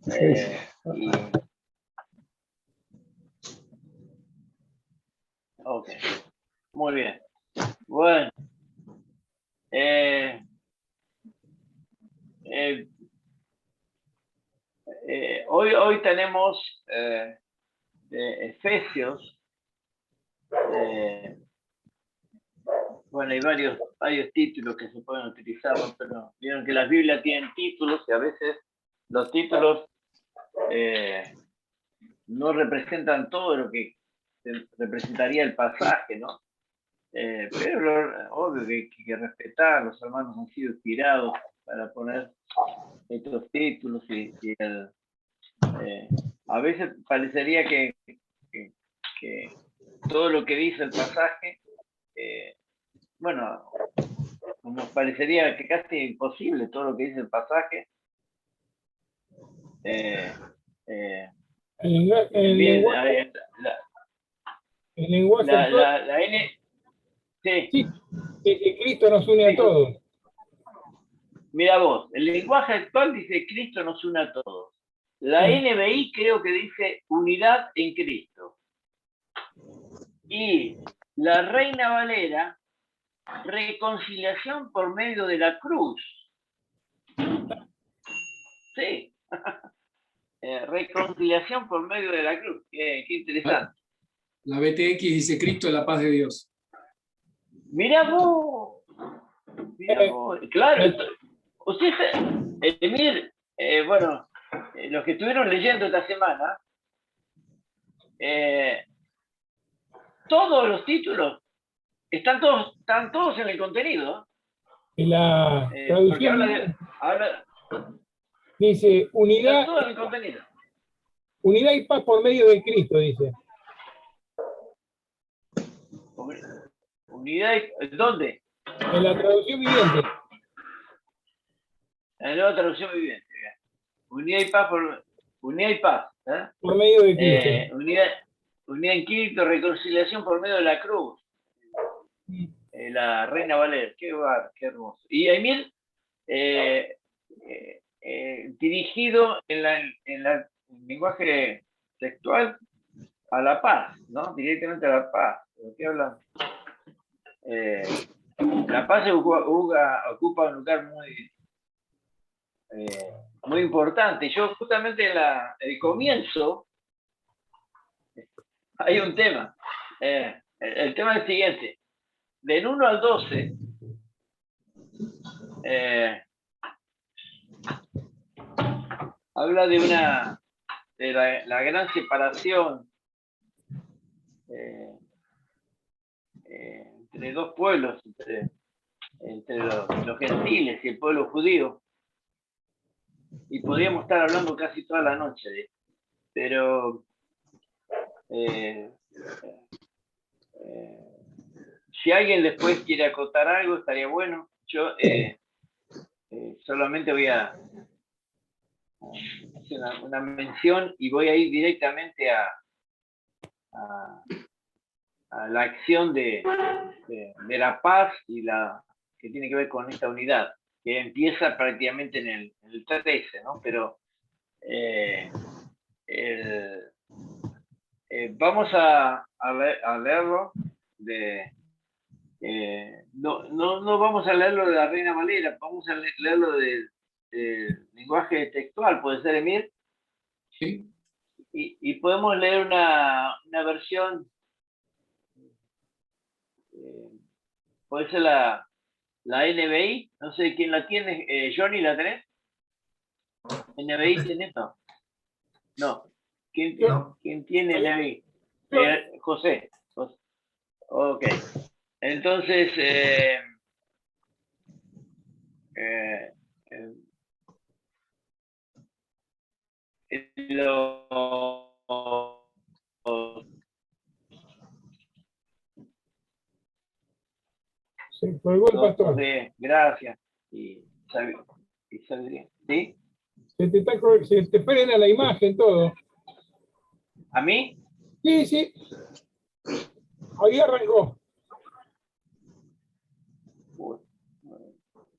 Y, ok, muy bien. Bueno, hoy tenemos de Efesios. Bueno, hay varios títulos que se pueden utilizar, ¿no? Pero vieron que las Biblias tienen títulos y a veces los títulos no representan todo lo que representaría el pasaje, ¿no? Pero obvio que hay que respetar, los hermanos han sido inspirados para poner estos títulos a veces parecería que todo lo que dice el pasaje, bueno, como parecería que casi imposible todo lo que dice el pasaje. El lenguaje actual, la N, sí, que Cristo nos une a todos. Mira vos, el lenguaje actual dice Cristo nos une a todos. La NBI creo que dice unidad en Cristo. Y la Reina Valera, reconciliación por medio de la cruz. Sí. Reconciliación por medio de la cruz. Qué interesante. La BTX dice Cristo es la paz de Dios. Mira vos. Claro. Usted, Emir, bueno, los que estuvieron leyendo esta semana, todos los títulos están todos en el contenido. Y la traducción dice unidad, todo en el contenido. Unidad y paz por medio de Cristo, dice. Unidad y, ¿dónde? En la traducción viviente. En la nueva traducción viviente. Unidad y paz por medio de Cristo. Unidad en Cristo, reconciliación por medio de la cruz. La Reina Valera, qué hermoso. Y Emil, dirigido en el lenguaje textual a la paz, ¿no? Directamente a la paz. ¿De qué hablan? La paz ocupa un lugar muy importante. Yo justamente en el comienzo hay un tema. El tema es el siguiente. Del 1 al 12, habla de la gran separación entre dos pueblos, entre los gentiles y el pueblo judío. Y podríamos estar hablando casi toda la noche de esto. Pero si alguien después quiere acotar algo, estaría bueno. Yo solamente voy a hacer una mención y voy a ir directamente a la acción de la paz y que tiene que ver con esta unidad, que empieza prácticamente en el 13, ¿no? Pero vamos a leerlo no vamos a leerlo de la Reina Valera, vamos a leerlo del lenguaje textual, ¿puede ser, Emir? Sí. Y podemos leer una versión, puede ser la NBI, no sé quién la tiene, Johnny, ¿la tenés? ¿NBI tiene esto? No. ¿Quién tiene NBI? José. Ok. Entonces, Se colgó el pastor. Gracias. Y saldría. ¿Sí? Se te frena la imagen, todo. ¿A mí? Sí. Ahí arrancó.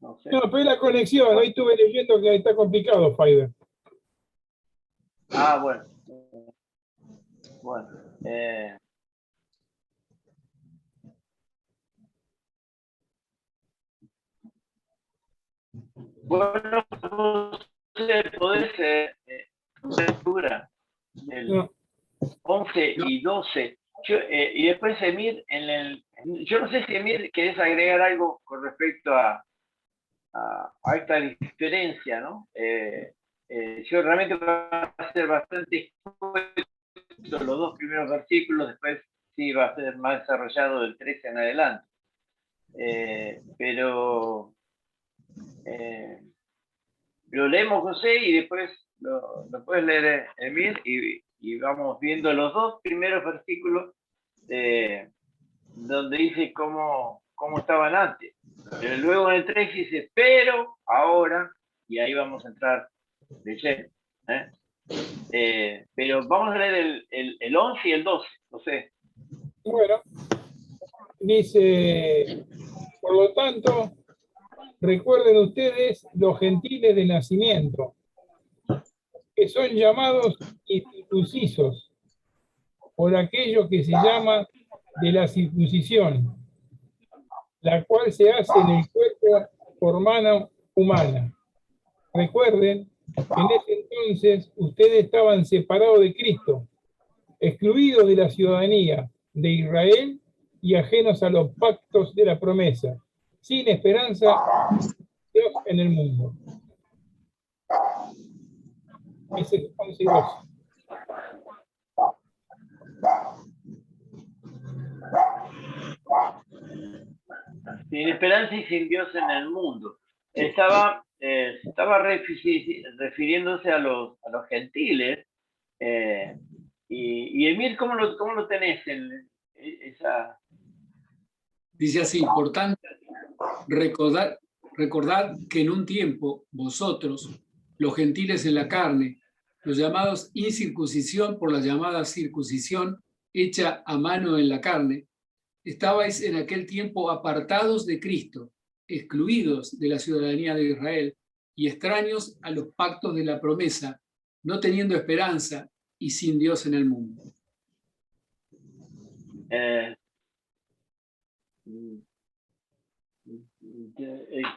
No sé. No, pero es la conexión. Ahí estuve leyendo que está complicado, Fiverr. Bueno. Bueno. Bueno, podés lectura del No, 11 y 12. Y después Emir, yo no sé si Emir querés agregar algo con respecto a esta diferencia, ¿no? Yo realmente va a ser bastante los dos primeros versículos, después sí va a ser más desarrollado del 13 en adelante. Pero lo leemos, José, y después lo puedes leer, Emir, y vamos viendo los dos primeros versículos donde dice cómo estaban antes. Pero luego en el 3 dice, pero ahora, y ahí vamos a entrar de lleno. Pero vamos a leer el 11 y el 12, no sé. bueno, dice, por lo tanto, recuerden ustedes los gentiles de nacimiento, que son llamados incircuncisos por aquello que se llama de la circuncisión, la cual se hace en el cuerpo por mano humana. Recuerden que en ese entonces ustedes estaban separados de Cristo, excluidos de la ciudadanía de Israel y ajenos a los pactos de la promesa, sin esperanza de Dios en el mundo. Ese es 11 y 12. Sin esperanza y sin Dios en el mundo. Estaba refiriéndose a los gentiles. Y Emir, ¿cómo lo tenés en esa? Dice así, por tanto, recordad que en un tiempo vosotros, los gentiles en la carne, los llamados incircuncisión por la llamada circuncisión hecha a mano en la carne, estabais en aquel tiempo apartados de Cristo, excluidos de la ciudadanía de Israel y extraños a los pactos de la promesa, no teniendo esperanza y sin Dios en el mundo.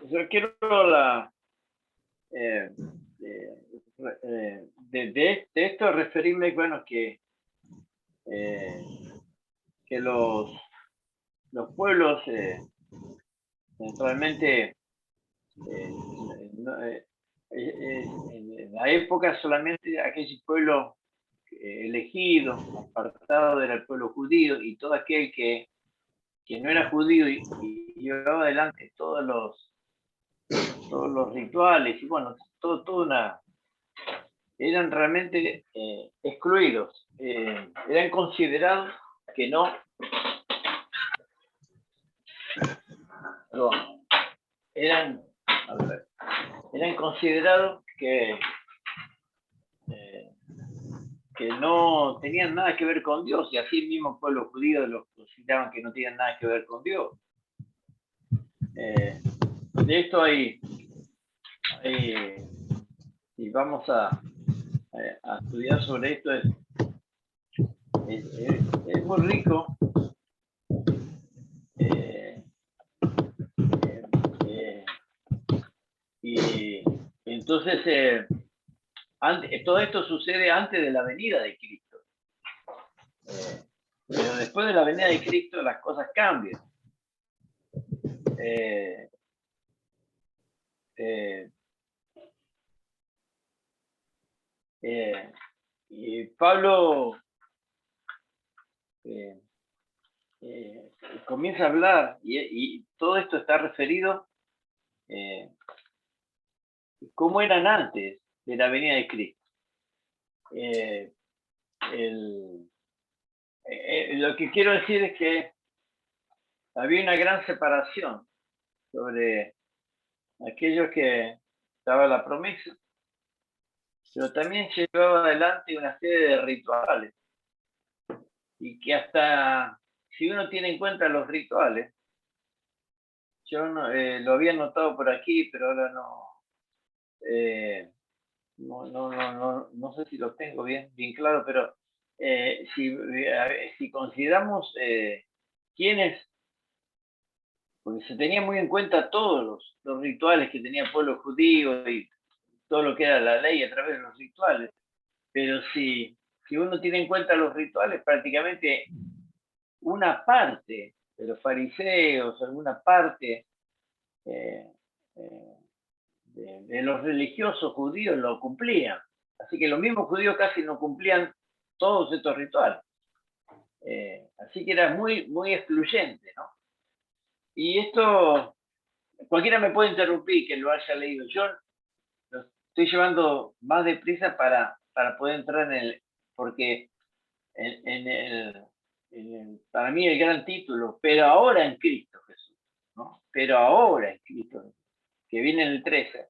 Yo quiero de esto referirme, bueno, que los pueblos realmente en la época solamente aquel pueblo elegido, apartado era el pueblo judío, y todo aquel que no era judío y llevaba adelante todos los rituales, y bueno, eran realmente excluidos, eran considerados que no, eran considerados que no tenían nada que ver con Dios, y así el mismo pueblo judío los consideraban que no tenían nada que ver con Dios. De esto hay y vamos a estudiar sobre esto, es muy rico. Y entonces todo esto sucede antes de la venida de Cristo. Pero después de la venida de Cristo las cosas cambian. Y Pablo comienza a hablar, y todo esto está referido cómo eran antes de la venida de Cristo. Lo que quiero decir es que había una gran separación sobre aquellos que daba la promesa, pero también se llevaba adelante una serie de rituales, y que hasta si uno tiene en cuenta los rituales, yo no, lo había notado por aquí, pero ahora no sé si lo tengo bien claro, pero si consideramos quiénes, porque se tenía muy en cuenta todos los rituales que tenía el pueblo judío y todo lo que era la ley a través de los rituales, pero si uno tiene en cuenta los rituales, prácticamente una parte de los fariseos, alguna parte de los religiosos judíos lo cumplían. Así que los mismos judíos casi no cumplían todos estos rituales. Así que era muy, muy excluyente, ¿no? Y esto, cualquiera me puede interrumpir que lo haya leído. Yo lo estoy llevando más deprisa para poder entrar en el, porque para mí el gran título, pero ahora en Cristo Jesús, ¿no? Pero ahora en Cristo, que viene en el 13,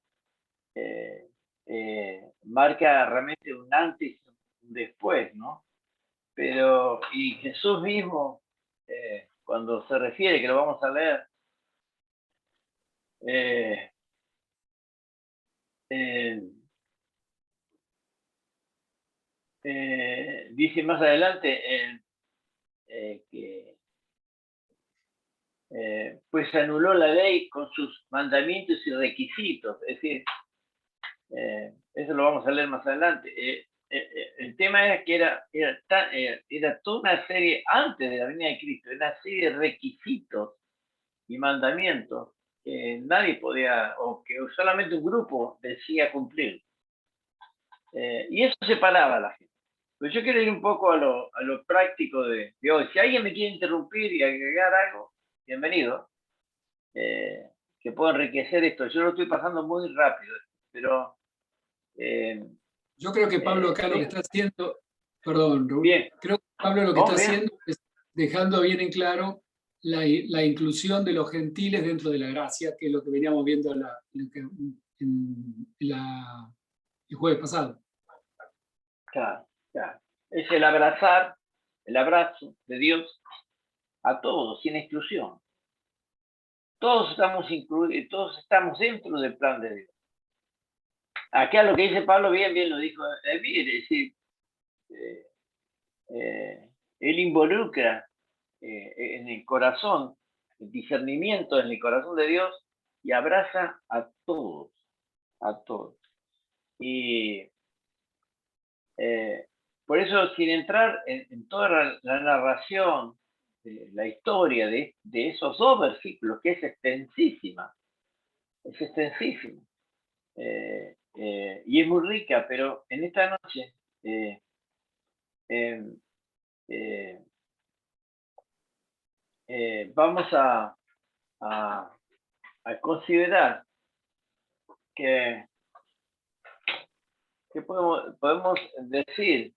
marca realmente un antes y un después, ¿no? Pero, y Jesús mismo, cuando se refiere, que lo vamos a leer, dice más adelante que pues se anuló la ley con sus mandamientos y requisitos, es decir, eso lo vamos a leer más adelante. El tema es que era toda una serie, antes de la venida de Cristo, era una serie de requisitos y mandamientos que nadie podía, o que solamente un grupo decía cumplir. Y eso separaba a la gente. Pero yo quiero ir un poco a lo práctico de hoy. Si alguien me quiere interrumpir y agregar algo, bienvenido. Que puedo enriquecer esto. Yo lo estoy pasando muy rápido, pero... yo creo que Pablo acá lo que está haciendo, perdón, Raúl, bien. creo que Pablo lo que está haciendo es dejando bien en claro la inclusión de los gentiles dentro de la gracia, que es lo que veníamos viendo el jueves pasado. Claro. Es el abrazo de Dios a todos, sin exclusión. Todos estamos incluidos, todos estamos dentro del plan de Dios. Acá lo que dice Pablo bien lo dijo bien, es decir, él involucra en el corazón, el discernimiento en el corazón de Dios y abraza a todos. Y por eso, sin entrar en toda la narración, la historia de esos dos versículos, que es extensísima, y es muy rica, pero en esta noche vamos a considerar que podemos decir.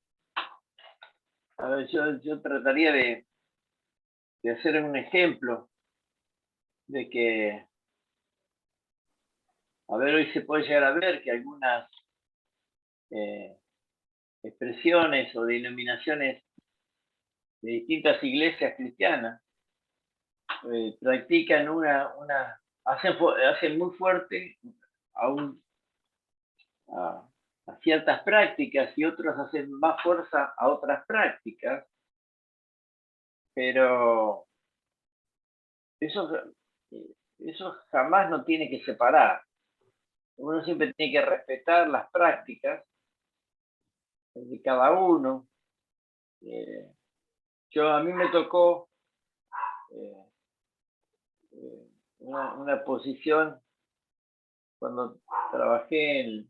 A ver, yo trataría de hacer un ejemplo de que, a ver, hoy se puede llegar a ver que algunas expresiones o denominaciones de distintas iglesias cristianas practican hacen muy fuerte a ciertas prácticas y otros hacen más fuerza a otras prácticas, pero eso jamás no tiene que separar. Uno siempre tiene que respetar las prácticas de cada uno. A mí me tocó una posición cuando trabajé en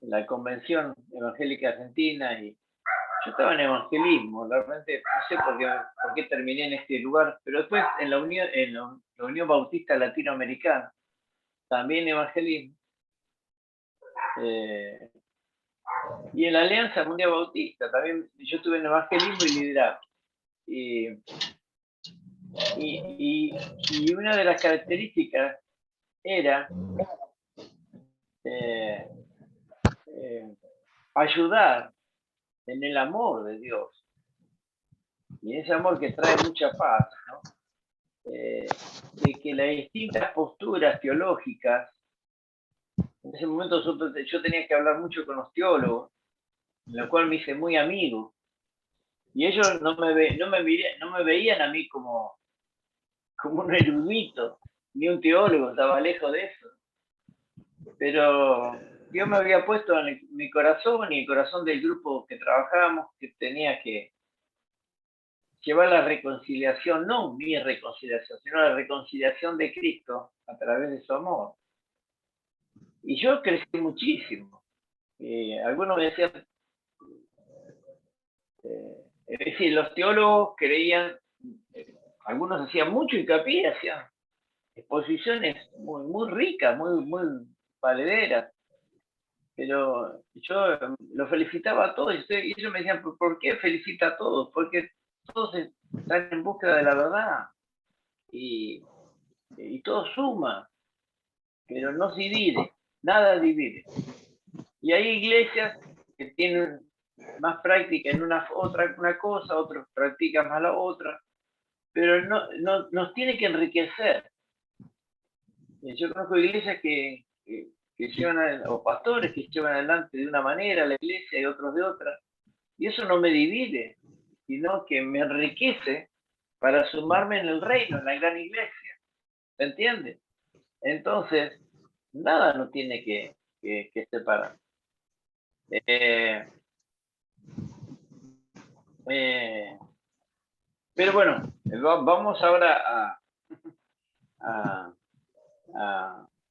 la Convención Evangélica Argentina y yo estaba en evangelismo, realmente no sé por qué terminé en este lugar, pero después en la Unión Bautista Latinoamericana, también evangelismo, y en la Alianza Mundial Bautista, también yo estuve en evangelismo y liderazgo. Y una de las características era ayudar en el amor de Dios, y ese amor que trae mucha paz, ¿no? De que las distintas posturas teológicas En ese momento yo tenía que hablar mucho con los teólogos, en lo cual me hice muy amigo. Y ellos no me veían a mí como un erudito, ni un teólogo, estaba lejos de eso. Pero Dios me había puesto en mi corazón y el corazón del grupo que trabajábamos que tenía que llevar la reconciliación, no mi reconciliación, sino la reconciliación de Cristo a través de su amor. Y yo crecí muchísimo. Algunos me decían, es decir, los teólogos creían, algunos hacían mucho hincapié, hacían exposiciones muy ricas, muy valederas. Pero yo los felicitaba a todos y ellos me decían, ¿por qué felicita a todos? Porque todos están en búsqueda de la verdad y todo suma, pero no se divide, nada divide. Y hay iglesias que tienen más práctica en una cosa, otros practican más la otra, pero no nos tiene que enriquecer. Yo conozco iglesias que llevan, o pastores que llevan adelante de una manera la iglesia y otros de otra, y eso no me divide, sino que me enriquece para sumarme en el reino, en la gran iglesia. ¿Se entiende? Entonces, nada nos tiene que separar. Pero bueno, vamos ahora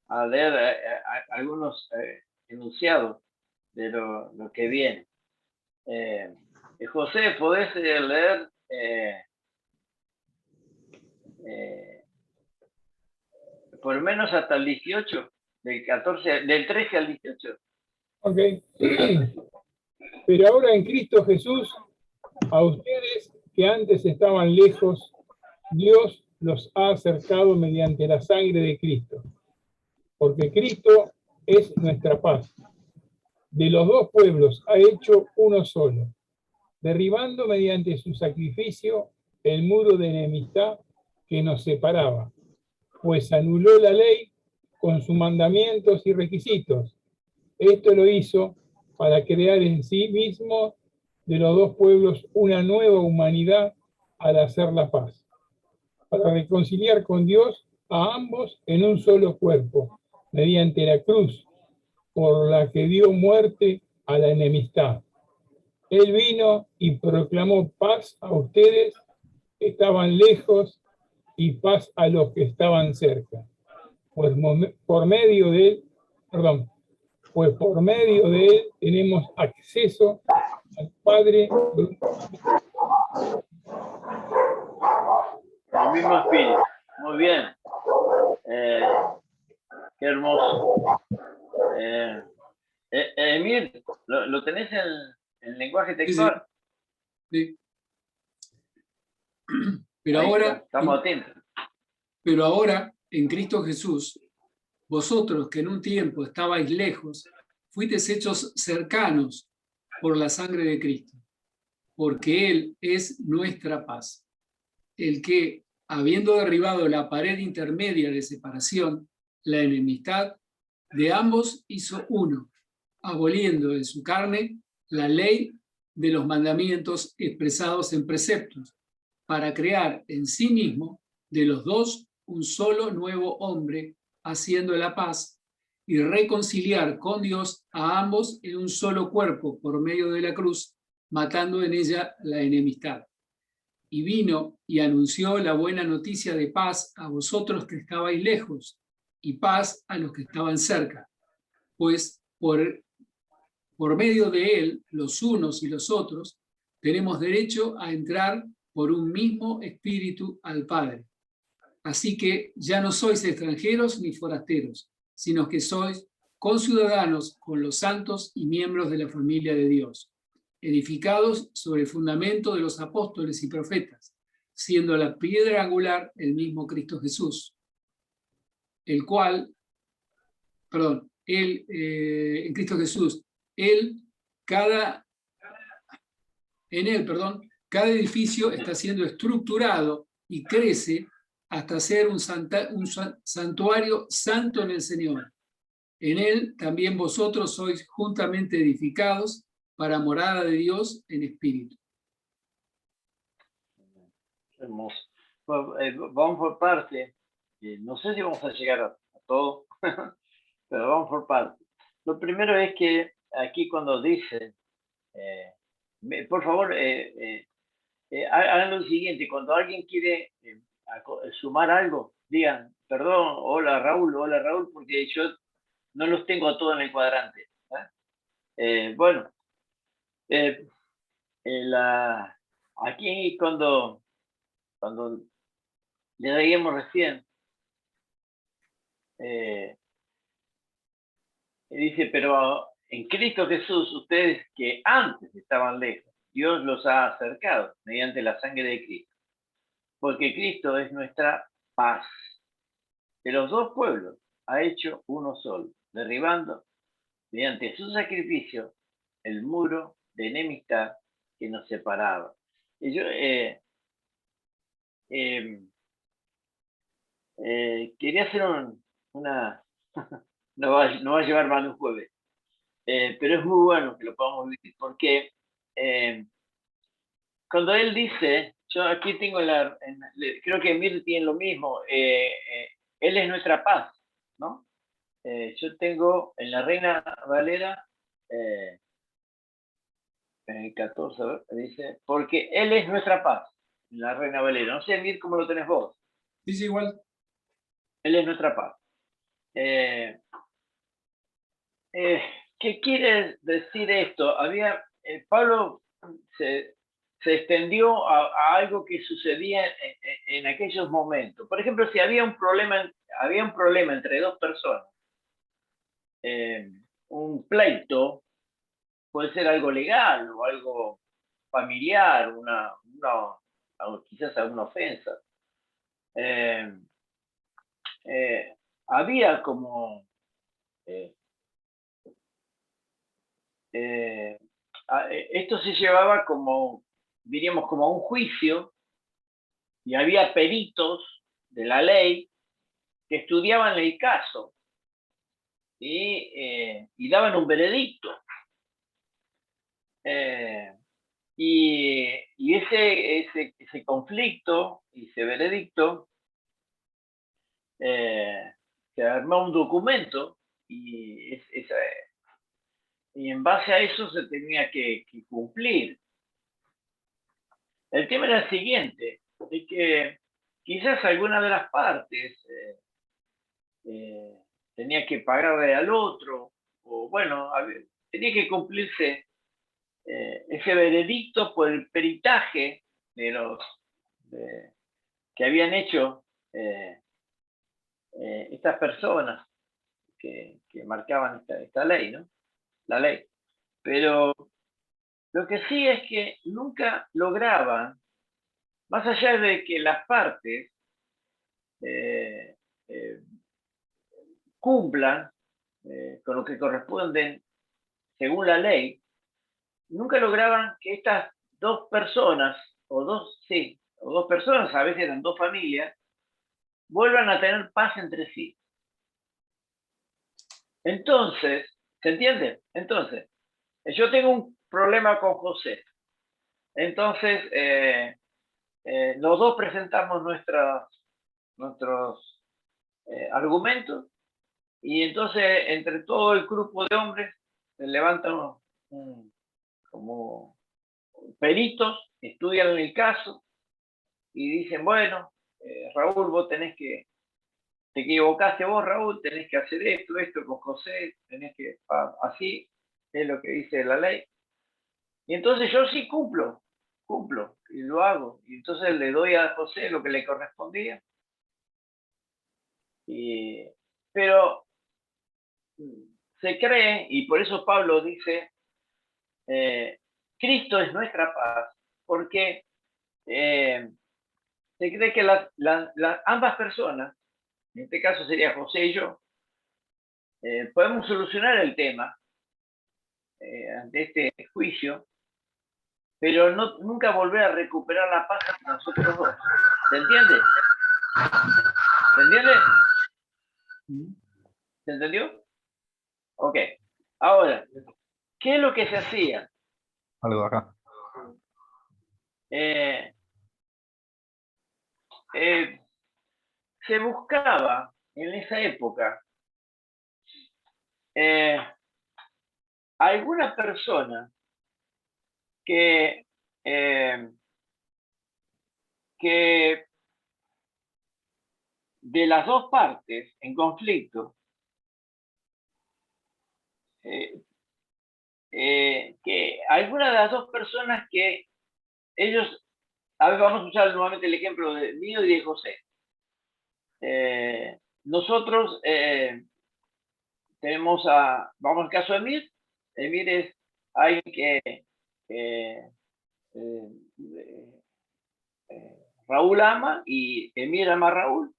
a leer algunos enunciados de lo que viene. José, ¿podés leer por lo menos hasta el 18, del 13 al 18? Ok. Pero ahora en Cristo Jesús, a ustedes que antes estaban lejos, Dios los ha acercado mediante la sangre de Cristo, porque Cristo es nuestra paz. De los dos pueblos ha hecho uno solo, derribando mediante su sacrificio el muro de enemistad que nos separaba, pues anuló la ley con sus mandamientos y requisitos. Esto lo hizo para crear en sí mismo de los dos pueblos una nueva humanidad al hacer la paz, para reconciliar con Dios a ambos en un solo cuerpo, mediante la cruz, por la que dio muerte a la enemistad. Él vino y proclamó paz a ustedes que estaban lejos y paz a los que estaban cerca. Pues por medio de él tenemos acceso al Padre. El mismo espíritu. Muy bien. Qué hermoso. Emir, ¿lo tenés en lenguaje textual? Sí. Pero ahí ahora, estamos atentos. Pero ahora, en Cristo Jesús, vosotros que en un tiempo estabais lejos, fuisteis hechos cercanos por la sangre de Cristo, porque Él es nuestra paz, el que, habiendo derribado la pared intermedia de separación, la enemistad, de ambos hizo uno, aboliendo en su carne la ley de los mandamientos expresados en preceptos, para crear en sí mismo de los dos un solo nuevo hombre, haciendo la paz, y reconciliar con Dios a ambos en un solo cuerpo por medio de la cruz, matando en ella la enemistad. Y vino y anunció la buena noticia de paz a vosotros que estabais lejos, y paz a los que estaban cerca, pues por medio de él, los unos y los otros, tenemos derecho a entrar por un mismo espíritu al Padre. Así que ya no sois extranjeros ni forasteros, sino que sois conciudadanos con los santos y miembros de la familia de Dios, edificados sobre el fundamento de los apóstoles y profetas, siendo la piedra angular el mismo Cristo Jesús, en Cristo Jesús, cada edificio está siendo estructurado y crece hasta ser un santuario santo en el Señor. En él también vosotros sois juntamente edificados para morada de Dios en espíritu. Hermoso. Bueno, vamos por parte. No sé si vamos a llegar a todo, pero vamos por parte. Lo primero es que aquí cuando dice, por favor, hagan lo siguiente, cuando alguien quiere sumar algo, digan, perdón, hola Raúl, porque yo no los tengo a todos en el cuadrante. Bueno, aquí cuando le leíamos recién, dice, pero en Cristo Jesús, ustedes que antes estaban lejos, Dios los ha acercado mediante la sangre de Cristo, porque Cristo es nuestra paz. De los dos pueblos ha hecho uno solo, derribando mediante su sacrificio el muro de enemistad que nos separaba. Y yo quería hacer una... no va a llevar más de un jueves, pero es muy bueno que lo podamos vivir, porque cuando él dice, yo aquí tengo creo que Mir tiene lo mismo, él es nuestra paz, ¿no? Yo tengo en la Reina Valera 14, a ver, dice, porque él es nuestra paz, en la Reina Valera. No sé, Mir, cómo lo tenés vos. Dice igual. Él es nuestra paz. ¿Qué quiere decir esto? Pablo se extendió a algo que sucedía en aquellos momentos. Por ejemplo, si había un problema entre dos personas, un pleito, puede ser algo legal o algo familiar, quizás alguna ofensa. Había como esto se llevaba como, diríamos, como a un juicio, y había peritos de la ley que estudiaban el caso y daban un veredicto. Y ese conflicto y ese veredicto se armó un documento y en base a eso se tenía que cumplir. El tema era el siguiente, de que quizás alguna de las partes tenía que pagarle al otro, o bueno, tenía que cumplirse ese veredicto por el peritaje de los que habían hecho estas personas que marcaban esta ley, ¿no? La ley. Pero lo que sí es que nunca lograban, más allá de que las partes cumplan con lo que corresponden según la ley, nunca lograban que estas dos personas, o dos personas, a veces eran dos familias, vuelvan a tener paz entre sí. Entonces, ¿se entiende? Entonces, yo tengo un problema con José. Entonces, los dos presentamos nuestros argumentos, y entonces entre todo el grupo de hombres se levantan como peritos, estudian el caso y dicen, bueno, Raúl, te equivocaste vos, Raúl, tenés que hacer esto con José, así es lo que dice la ley. Y entonces yo sí cumplo, y lo hago. Y entonces le doy a José lo que le correspondía. Pero se cree, y por eso Pablo dice, Cristo es nuestra paz, porque se cree que ambas personas, en este caso sería José y yo, podemos solucionar el tema ante este juicio, pero nunca volver a recuperar la paz entre nosotros dos. ¿Se entiende? ¿Se entiende? ¿Se entendió? Ok. Ahora, ¿qué es lo que se hacía? Algo de acá. Se buscaba en esa época alguna persona que, que de las dos partes en conflicto, que alguna de las dos personas que ellos, a ver, vamos a usar nuevamente el ejemplo de mío y de José. Nosotros tenemos vamos al caso de Emir. Emir es alguien que eh, Raúl ama y Emir ama a Raúl.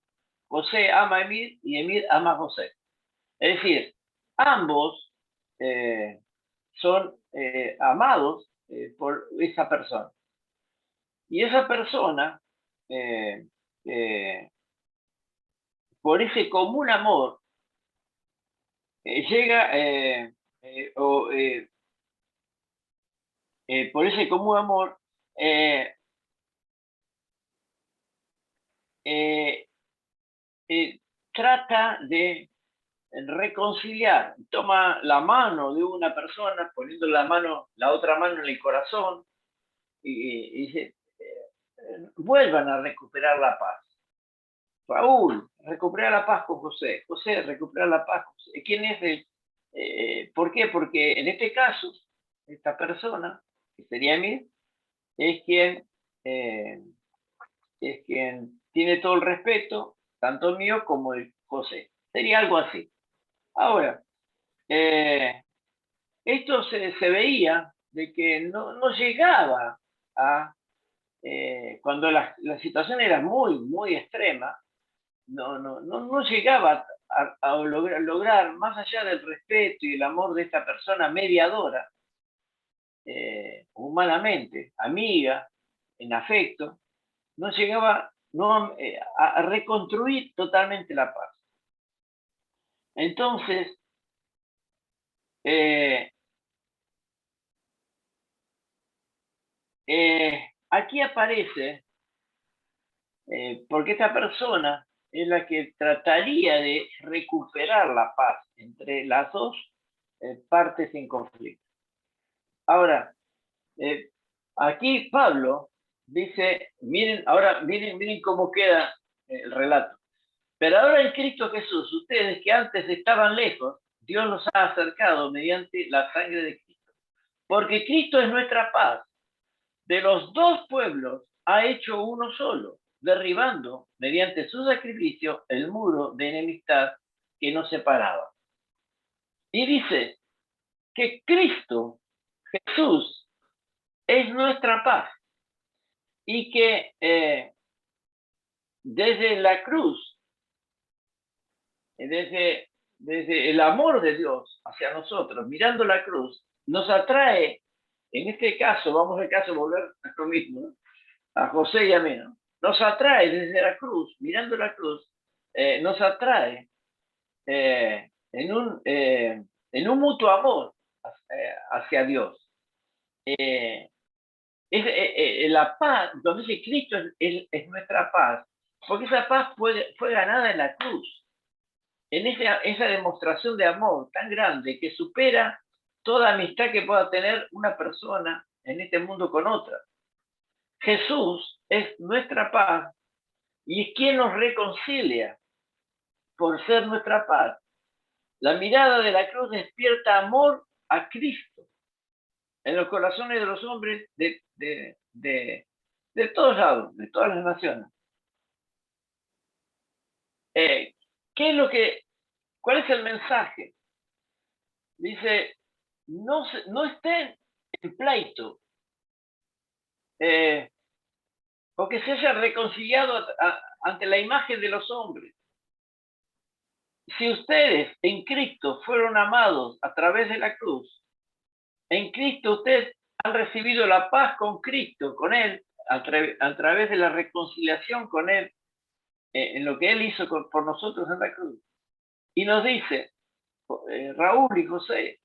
José ama a Emir y Emir ama a José. Es decir, ambos son amados por esa persona. Y esa persona, por ese común amor, llega, por ese común amor, trata de reconciliar, toma la mano de una persona, poniendo la otra mano en el corazón, y dice, vuelvan a recuperar la paz. Raúl, recuperar la paz con José. José, recuperar la paz con José. ¿Quién es el? ¿Por qué? Porque en este caso, esta persona, que sería mí, es quien tiene todo el respeto, tanto mío como de José. Sería algo así. Ahora, esto se veía de que no llegaba a, cuando la situación era muy, muy extrema, no llegaba a lograr, más allá del respeto y el amor de esta persona mediadora, humanamente, amiga, en afecto, no llegaba a reconstruir totalmente la paz. Entonces, aquí aparece, porque esta persona es la que trataría de recuperar la paz entre las dos partes en conflicto. Ahora, aquí Pablo dice, miren, ahora miren cómo queda el relato. Pero ahora en Cristo Jesús, ustedes que antes estaban lejos, Dios los ha acercado mediante la sangre de Cristo. Porque Cristo es nuestra paz. De los dos pueblos ha hecho uno solo, derribando mediante su sacrificio el muro de enemistad que nos separaba. Y dice que Cristo Jesús es nuestra paz y que desde la cruz, desde el amor de Dios hacia nosotros, mirando la cruz, nos atrae, en este caso, vamos al caso volver a lo mismo, ¿no? A José y a mí, ¿no? Nos atrae desde la cruz, mirando la cruz, nos atrae en un mutuo amor hacia Dios. La paz, donde dice Cristo es nuestra paz, porque esa paz fue ganada en la cruz, en esa demostración de amor tan grande que supera toda amistad que pueda tener una persona en este mundo con otra. Jesús es nuestra paz y es quien nos reconcilia por ser nuestra paz. La mirada de la cruz despierta amor a Cristo en los corazones de los hombres de todos lados, de todas las naciones. ¿Qué es lo que, cuál es el mensaje? Dice, no estén en pleito, o que se hayan reconciliado ante la imagen de los hombres. Si ustedes en Cristo fueron amados a través de la cruz, en Cristo ustedes han recibido la paz con Cristo, con Él, a través de la reconciliación con Él, en lo que Él hizo por nosotros en la cruz. Y nos dice Raúl y José,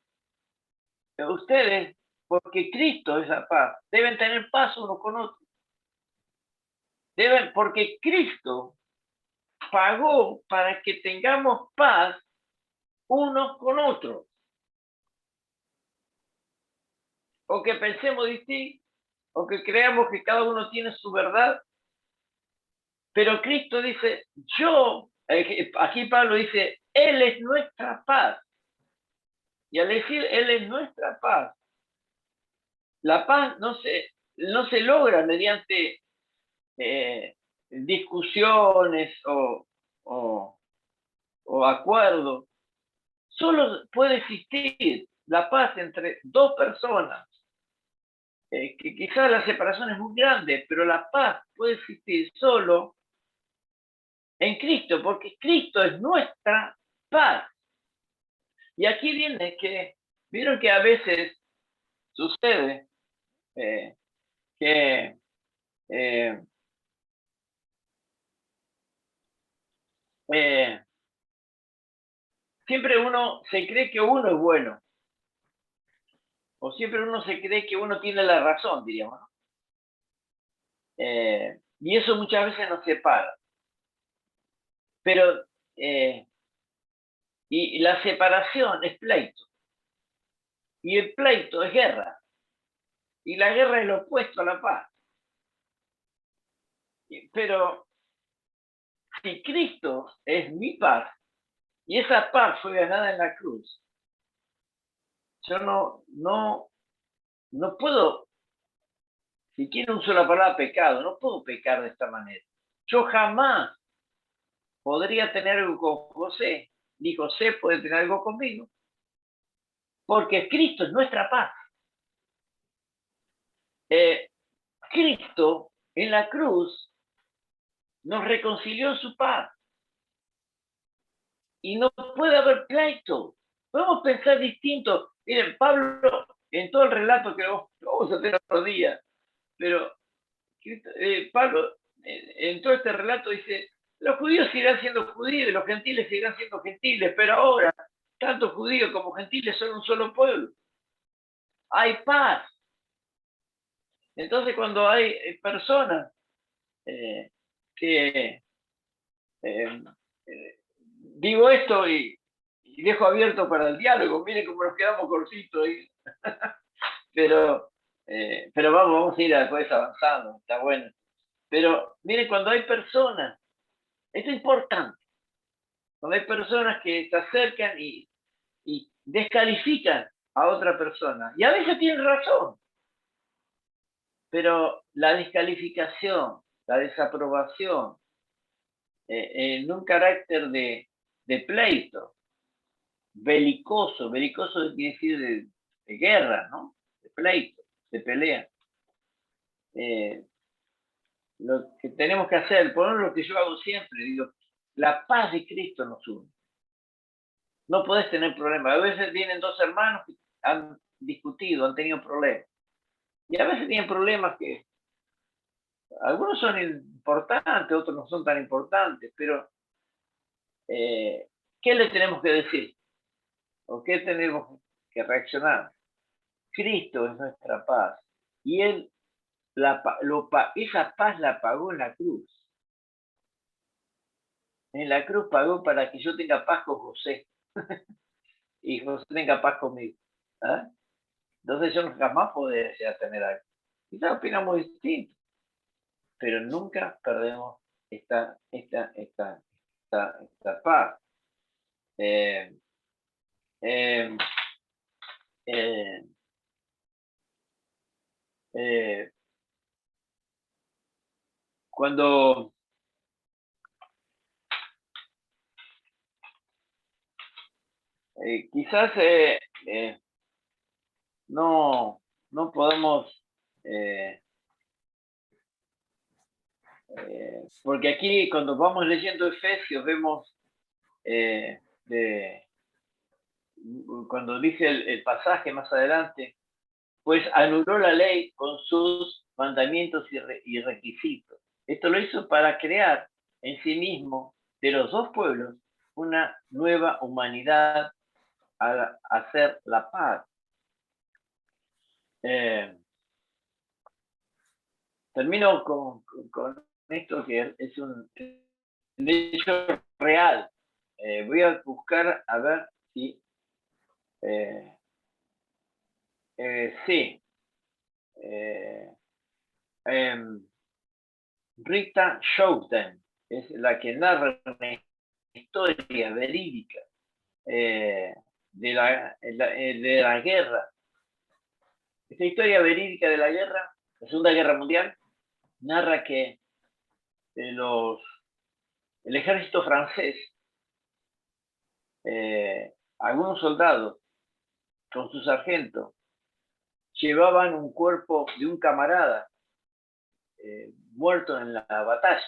ustedes, porque Cristo es la paz, deben tener paz unos con otros. Porque Cristo pagó para que tengamos paz unos con otros. O que pensemos distinto, o que creamos que cada uno tiene su verdad. Pero Cristo dice, aquí Pablo dice, Él es nuestra paz. Y al decir Él es nuestra paz, la paz no se logra mediante discusiones o acuerdos. Solo puede existir la paz entre dos personas, que quizás la separación es muy grande, pero la paz puede existir solo en Cristo, porque Cristo es nuestra paz. Y aquí viene que, vieron que a veces sucede que siempre uno se cree que uno es bueno, o siempre uno se cree que uno tiene la razón, diríamos, ¿no? Y eso muchas veces nos separa. Pero, y la separación es pleito, y el pleito es guerra, y la guerra es lo opuesto a la paz. Pero si Cristo es mi paz, y esa paz fue ganada en la cruz, yo no puedo, si quiero uso la palabra pecado, no puedo pecar de esta manera. Yo jamás podría tener algo con José, ni José puede tener algo conmigo, porque Cristo es nuestra paz. Cristo en la cruz nos reconcilió en su paz. Y no puede haber pleito. Podemos pensar distinto. Miren, Pablo, en todo el relato que vamos a tener otro día, pero Pablo, en todo este relato dice, los judíos seguirán siendo judíos y los gentiles seguirán siendo gentiles, pero ahora, tanto judíos como gentiles son un solo pueblo. Hay paz. Entonces, cuando hay personas que digo esto y dejo abierto para el diálogo, miren cómo nos quedamos cortitos ahí. pero vamos a ir después avanzando, está bueno. Pero miren, cuando hay personas, esto es importante, cuando hay personas que se acercan y descalifican a otra persona, y a veces tienen razón, pero la descalificación, la desaprobación, en un carácter de pleito, belicoso quiere decir de guerra, ¿no? De pleito, de pelea. Lo que tenemos que hacer, por lo que yo hago siempre, digo, la paz de Cristo nos une. No podés tener problemas. A veces vienen dos hermanos que han discutido, han tenido problemas. Y a veces tienen problemas que algunos son importantes, otros no son tan importantes, pero ¿qué le tenemos que decir? ¿O qué tenemos que reaccionar? Cristo es nuestra paz. Y Él, esa paz la pagó en la cruz. En la cruz pagó para que yo tenga paz con José. Y José tenga paz conmigo. ¿Ah? Entonces yo jamás podría desear tener algo. Quizás opinamos distinto, pero nunca perdemos esta paz. Eh, eh, eh, eh, cuando quizás no podemos, porque aquí cuando vamos leyendo Efesios vemos cuando dice el pasaje más adelante, pues anuló la ley con sus mandamientos y requisitos. Esto lo hizo para crear en sí mismo de los dos pueblos una nueva humanidad a hacer la paz. Termino con esto que es un hecho real. Voy a buscar a ver si sí. Rita Schouten es la que narra una historia verídica de la guerra. Esta historia verídica de la guerra, la Segunda Guerra Mundial, narra que el ejército francés, algunos soldados con su sargento llevaban un cuerpo de un camarada muerto en la batalla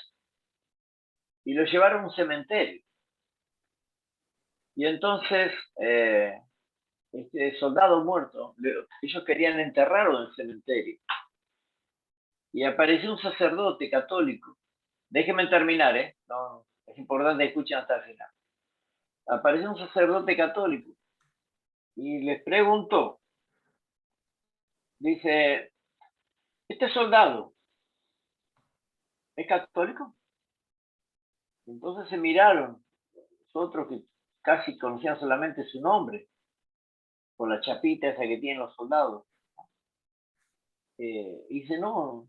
y lo llevaron a un cementerio. Y entonces este soldado muerto, ellos querían enterrarlo en el cementerio. Y apareció un sacerdote católico. Déjenme terminar, no, es importante que escuchen hasta el final. Apareció un sacerdote católico y les preguntó, dice, ¿este soldado es católico? Entonces se miraron, nosotros que casi conocían solamente su nombre, por la chapita esa que tienen los soldados. Y dice, no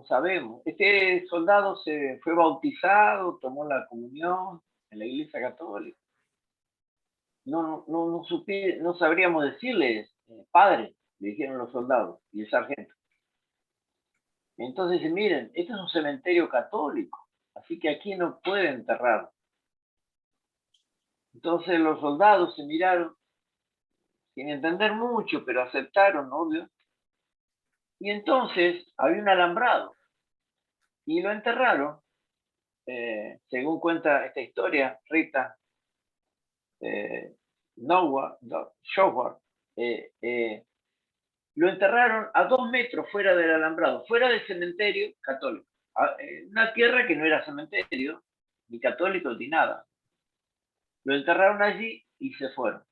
sabemos. Este soldado se fue bautizado, tomó la comunión en la Iglesia Católica. No sabríamos decirle, padre, le dijeron los soldados y el sargento. Entonces, miren, este es un cementerio católico, así que aquí no pueden enterrar. Entonces los soldados se miraron, sin entender mucho, pero aceptaron, obvio. Y entonces había un alambrado y lo enterraron, según cuenta esta historia, Rita Schauer, lo enterraron a 2 metros fuera del alambrado, fuera del cementerio católico. Una tierra que no era cementerio, ni católico, ni nada. Lo enterraron allí y se fueron.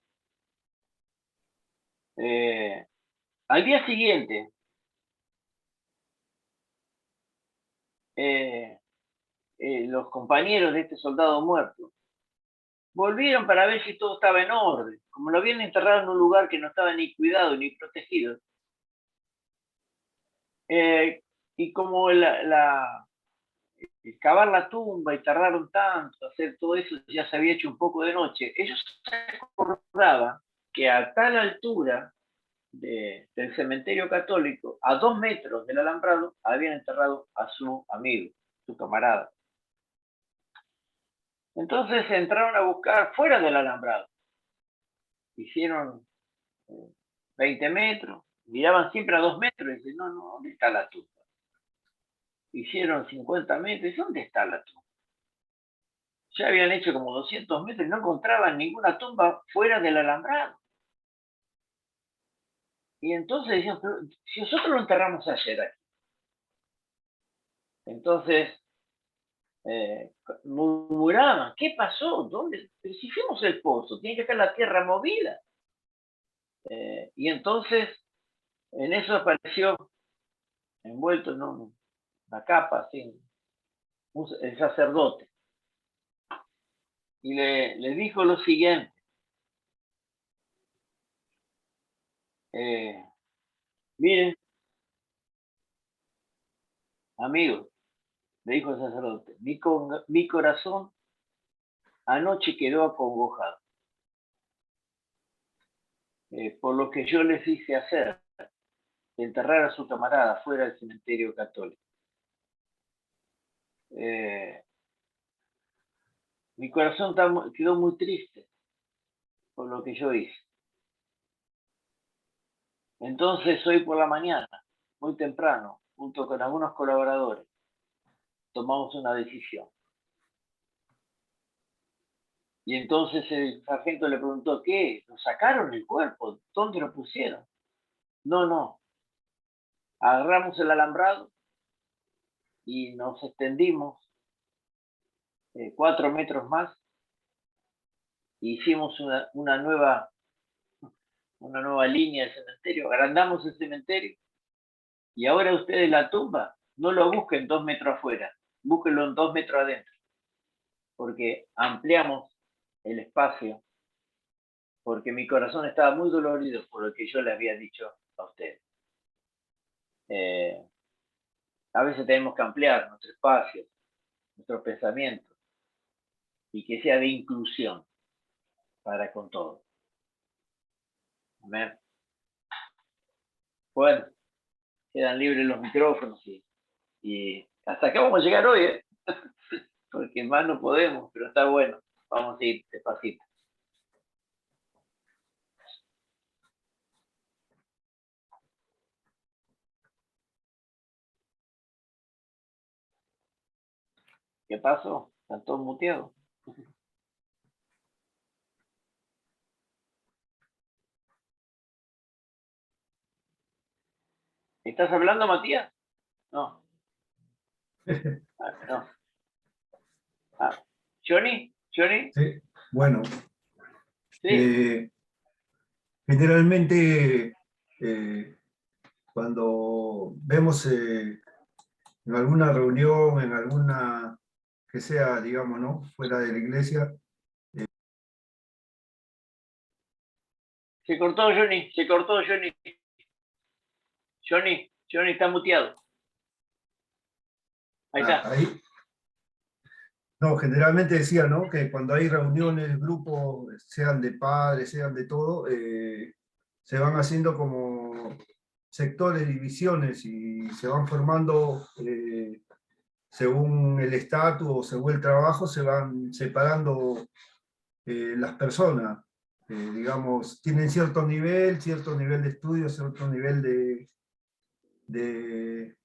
Al día siguiente, los compañeros de este soldado muerto volvieron para ver si todo estaba en orden. Como lo habían enterrado en un lugar que no estaba ni cuidado ni protegido, y como cavar la tumba y tardaron tanto, hacer todo eso, ya se había hecho un poco de noche, ellos se acordaban que a tal altura del cementerio católico, a 2 metros del alambrado, habían enterrado a su amigo, su camarada. Entonces entraron a buscar fuera del alambrado. Hicieron 20 metros, miraban siempre a 2 metros y decían, no, ¿dónde está la tumba? Hicieron 50 metros, ¿dónde está la tumba? Ya habían hecho como 200 metros y no encontraban ninguna tumba fuera del alambrado. Y entonces decían, pero si nosotros lo enterramos ayer aquí. Entonces murmuraban, ¿qué pasó? ¿Dónde? Pero si fuimos el pozo, tiene que estar la tierra movida. Y entonces en eso apareció, envuelto en una capa, así, el sacerdote. Y le dijo lo siguiente. Miren, amigos, le dijo el sacerdote, mi corazón anoche quedó acongojado por lo que yo les hice hacer, enterrar a su camarada fuera del cementerio católico. Mi corazón quedó muy triste por lo que yo hice. Entonces hoy por la mañana, muy temprano, junto con algunos colaboradores, tomamos una decisión. Y entonces el sargento le preguntó, ¿qué? ¿Lo sacaron el cuerpo? ¿Dónde lo pusieron? No. Agarramos el alambrado y nos extendimos 4 metros más. Hicimos una nueva una nueva línea de cementerio, agrandamos el cementerio, y ahora ustedes la tumba, no lo busquen 2 metros afuera, búsquenlo en 2 metros adentro, porque ampliamos el espacio, porque mi corazón estaba muy dolorido por lo que yo le había dicho a ustedes. A veces tenemos que ampliar nuestro espacio, nuestros pensamientos, y que sea de inclusión para con todos. Amén. Bueno, quedan libres los micrófonos y hasta acá vamos a llegar hoy, ¿eh? Porque más no podemos, pero está bueno. Vamos a ir despacito. ¿Qué pasó? ¿Están todos muteados? ¿Estás hablando, Matías? No. No. ¿Johnny? ¿Johnny? Sí, bueno, Sí. generalmente cuando vemos en alguna reunión, en alguna que sea, digamos, ¿no? Fuera de la iglesia. Se cortó, Johnny. Se cortó, Johnny. Johnny está muteado. Ahí está. Ahí. No, generalmente decía, ¿no? Que cuando hay reuniones, grupos, sean de padres, sean de todo, se van haciendo como sectores, divisiones, y se van formando según el estatus o según el trabajo, se van separando las personas. Digamos, tienen cierto nivel de estudio, cierto nivel de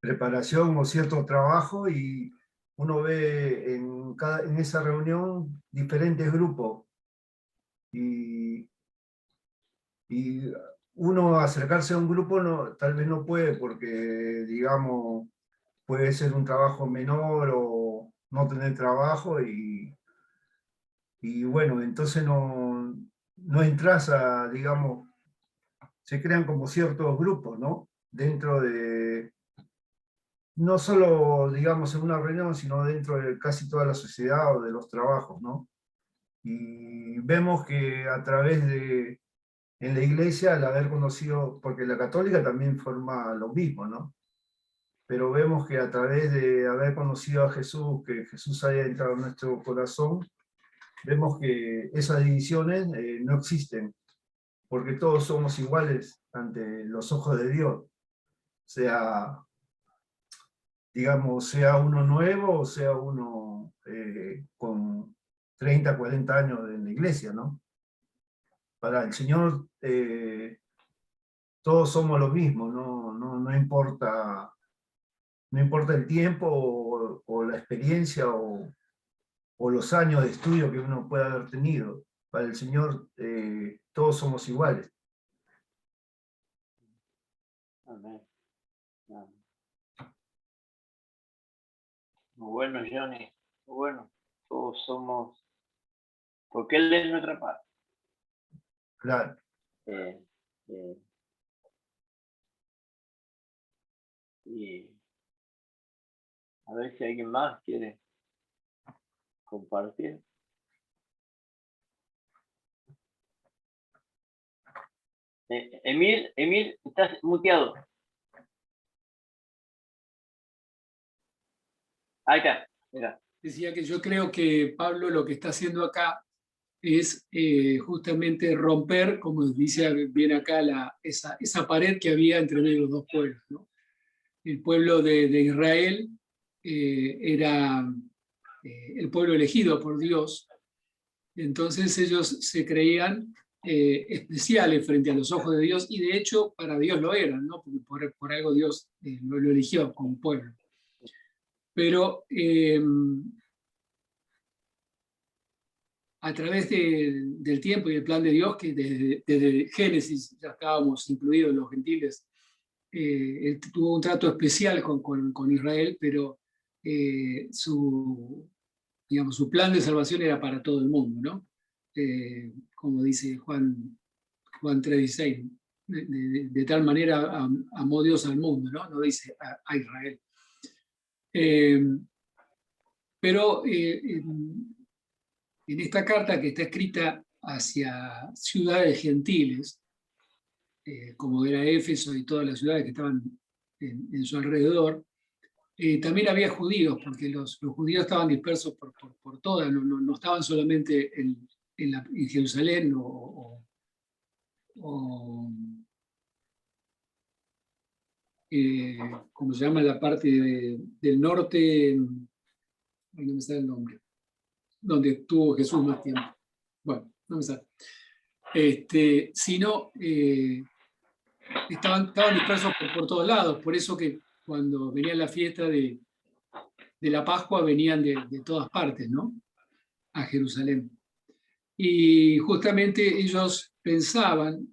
preparación o cierto trabajo, y uno ve en esa reunión diferentes grupos. Y uno acercarse a un grupo tal vez no puede, porque, digamos, puede ser un trabajo menor o no tener trabajo, y bueno, entonces no entras a, digamos, se crean como ciertos grupos, ¿no? Dentro de, no solo, digamos, en una reunión, sino dentro de casi toda la sociedad o de los trabajos, ¿no? Y vemos que a través en la iglesia, al haber conocido, porque la católica también forma lo mismo, ¿no? Pero vemos que a través de haber conocido a Jesús, que Jesús haya entrado en nuestro corazón, vemos que esas divisiones no existen, porque todos somos iguales ante los ojos de Dios, sea, digamos, sea uno nuevo o sea uno con 30, 40 años en la iglesia, ¿no? Para el Señor todos somos lo mismo, no importa, no importa el tiempo o la experiencia o los años de estudio que uno pueda haber tenido. Para el Señor todos somos iguales. Amén. Amén. Muy bueno, Johnny. Muy bueno. Todos somos, porque Él es nuestra paz. Claro. Y a ver si alguien más quiere compartir. Emil, estás muteado. Ahí está, mira. Decía que yo creo que Pablo lo que está haciendo acá es justamente romper, como dice bien acá, esa pared que había entre los dos pueblos, ¿no? El pueblo de Israel era el pueblo elegido por Dios, entonces ellos se creían especiales frente a los ojos de Dios, y de hecho para Dios lo eran, ¿no? Porque por algo Dios lo eligió como pueblo. Pero a través del tiempo y del plan de Dios, que desde Génesis ya estábamos incluidos los gentiles, él tuvo un trato especial con Israel, pero digamos, su plan de salvación era para todo el mundo, ¿no? Como dice Juan Juan 3:16, de tal manera amó Dios al mundo, ¿no? No dice a Israel. Pero en esta carta, que está escrita hacia ciudades gentiles, como era Éfeso y todas las ciudades que estaban en su alrededor, también había judíos, porque los judíos estaban dispersos por todas, no estaban solamente en Jerusalén ¿cómo se llama la parte del norte? Ay, no me sale el nombre. Donde estuvo Jesús más tiempo. Bueno, no me sale. Sino estaban dispersos por todos lados. Por eso que cuando venía la fiesta de la Pascua venían de todas partes, ¿no? A Jerusalén. Y justamente ellos pensaban,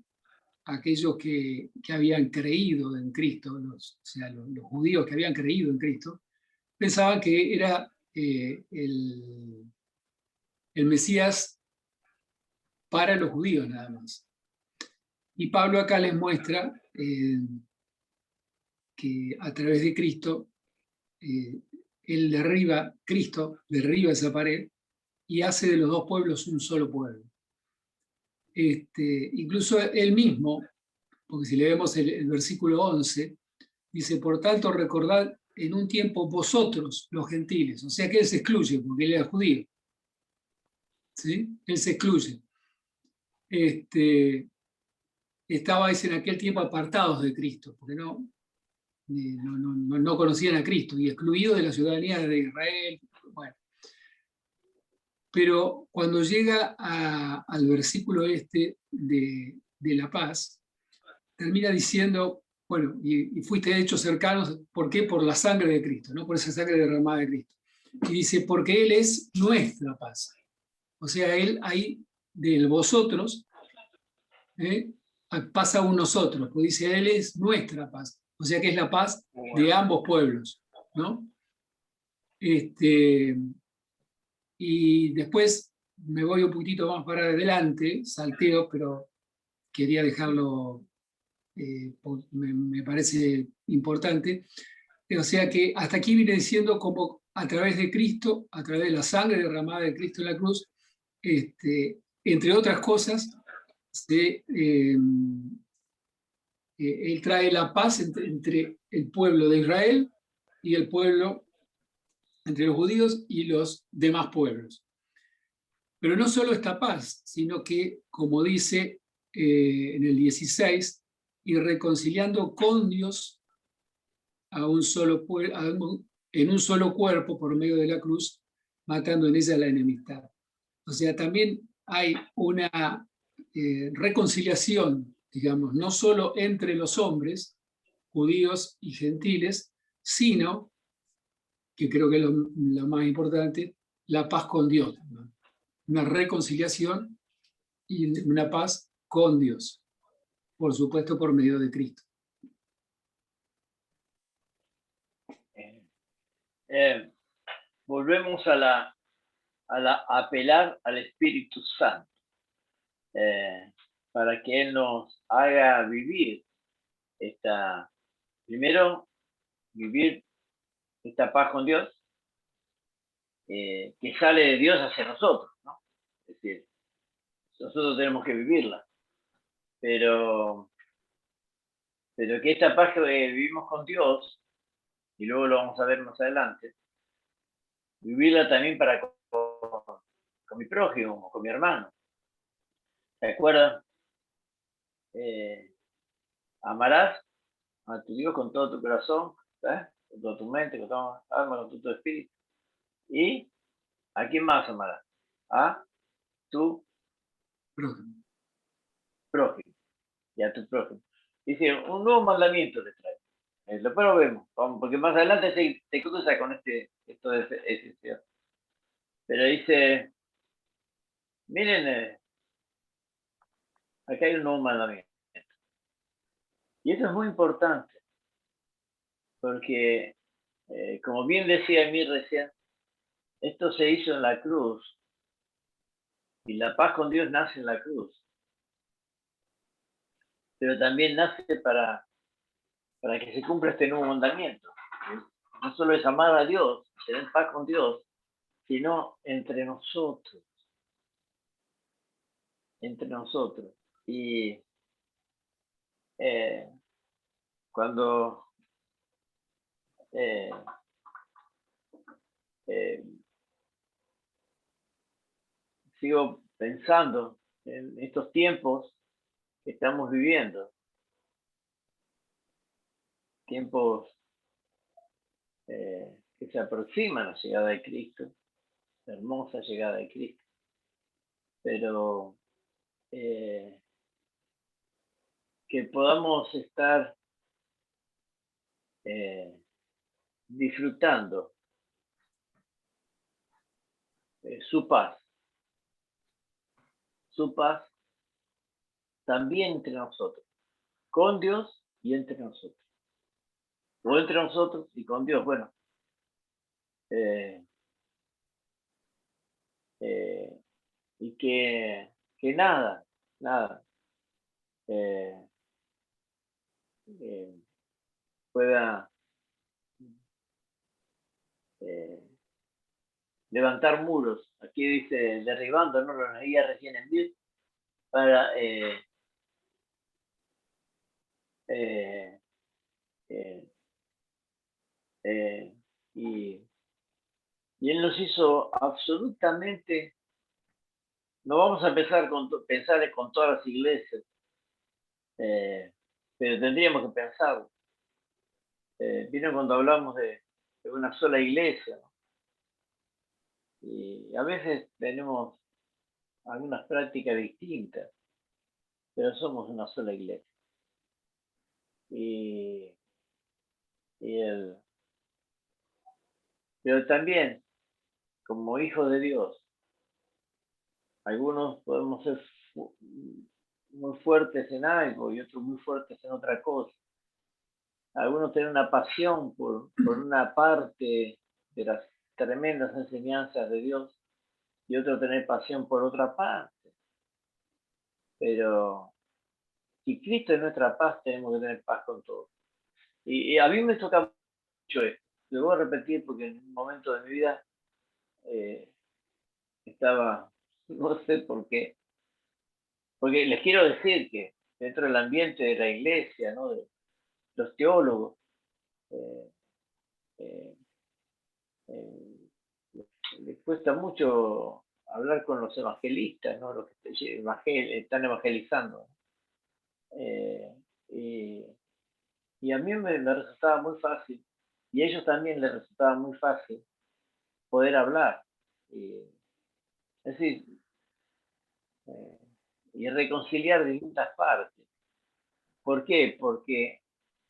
aquellos que habían creído en Cristo, o sea, los judíos que habían creído en Cristo, pensaban que era el Mesías para los judíos nada más. Y Pablo acá les muestra que a través de Cristo, Cristo derriba esa pared y hace de los dos pueblos un solo pueblo. Incluso él mismo, porque si leemos el versículo 11, dice, por tanto recordad en un tiempo vosotros los gentiles, o sea que él se excluye porque él era judío. ¿Sí? Él se excluye. Estabais en aquel tiempo apartados de Cristo, porque no conocían a Cristo y excluidos de la ciudadanía de Israel. Bueno. Pero cuando llega al versículo de la paz, termina diciendo, bueno, y fuiste hechos cercanos, ¿por qué? Por la sangre de Cristo, ¿no? Por esa sangre derramada de Cristo. Y dice, porque Él es nuestra paz. O sea, Él ahí, del vosotros, pasa a un nosotros, pues dice, Él es nuestra paz. O sea que es la paz de ambos pueblos, ¿no? Y después me voy un poquitito más para adelante, salteo, pero quería dejarlo, me parece importante. O sea que hasta aquí viene diciendo como a través de Cristo, a través de la sangre derramada de Cristo en la cruz, entre otras cosas, Él trae la paz entre el pueblo de Israel y el pueblo, entre los judíos y los demás pueblos. Pero no solo esta paz, sino que, como dice en el 16, y reconciliando con Dios en un solo cuerpo por medio de la cruz, matando en ella la enemistad. O sea, también hay una reconciliación, digamos, no solo entre los hombres, judíos y gentiles, sino, que creo que es lo más importante, la paz con Dios, ¿no? Una reconciliación y una paz con Dios, por supuesto por medio de Cristo. Volvemos a apelar al Espíritu Santo para que Él nos haga vivir vivir esta paz con Dios que sale de Dios hacia nosotros, ¿no? Es decir, nosotros tenemos que vivirla, pero que esta paz que vivimos con Dios, y luego lo vamos a ver más adelante, vivirla también con mi prójimo, con mi hermano. ¿Te acuerdas? Amarás a tu Dios con todo tu corazón, ¿sabes? Con toda tu mente, con toda tu alma, con todo tu espíritu. ¿Y a quién más amarás? A tu prójimo. Y a tu prójimo. Dice, un nuevo mandamiento te trae. Después lo vemos, porque más adelante se cruza con esto de excepción. Pero dice, miren, acá hay un nuevo mandamiento. Y eso es muy importante, porque, como bien decía Emir recién, esto se hizo en la cruz, y la paz con Dios nace en la cruz. pero también nace para que se cumpla este nuevo mandamiento. No solo es amar a Dios, tener paz con Dios, sino entre nosotros. Entre nosotros. Y cuando sigo pensando en estos tiempos que estamos viviendo, tiempos que se aproximan a la llegada de Cristo, la hermosa llegada de Cristo, pero que podamos estar disfrutando su paz también entre nosotros, con Dios y entre nosotros, o entre nosotros y con Dios. Bueno, y que nada pueda levantar muros. Aquí dice derribando, no lo leía recién en Bill, para y Él nos hizo absolutamente, no vamos a empezar pensar con todas las iglesias, pero tendríamos que pensarlo. Vieron cuando hablamos de una sola iglesia, ¿no? Y a veces tenemos algunas prácticas distintas, pero somos una sola iglesia. Pero también, como hijos de Dios, algunos podemos ser muy fuertes en algo y otros muy fuertes en otra cosa. Algunos tienen una pasión por una parte de las tremendas enseñanzas de Dios y otros tener pasión por otra parte. Pero si Cristo es nuestra paz, tenemos que tener paz con todos. Y a mí me toca mucho esto. Lo voy a repetir porque en un momento de mi vida estaba, no sé por qué, porque les quiero decir que dentro del ambiente de la iglesia, ¿no? De los teólogos, les cuesta mucho hablar con los evangelistas, ¿no? Los que están evangelizando. Y a mí me resultaba muy fácil, y a ellos también les resultaba muy fácil poder hablar. Es decir, y reconciliar distintas partes. ¿Por qué? Porque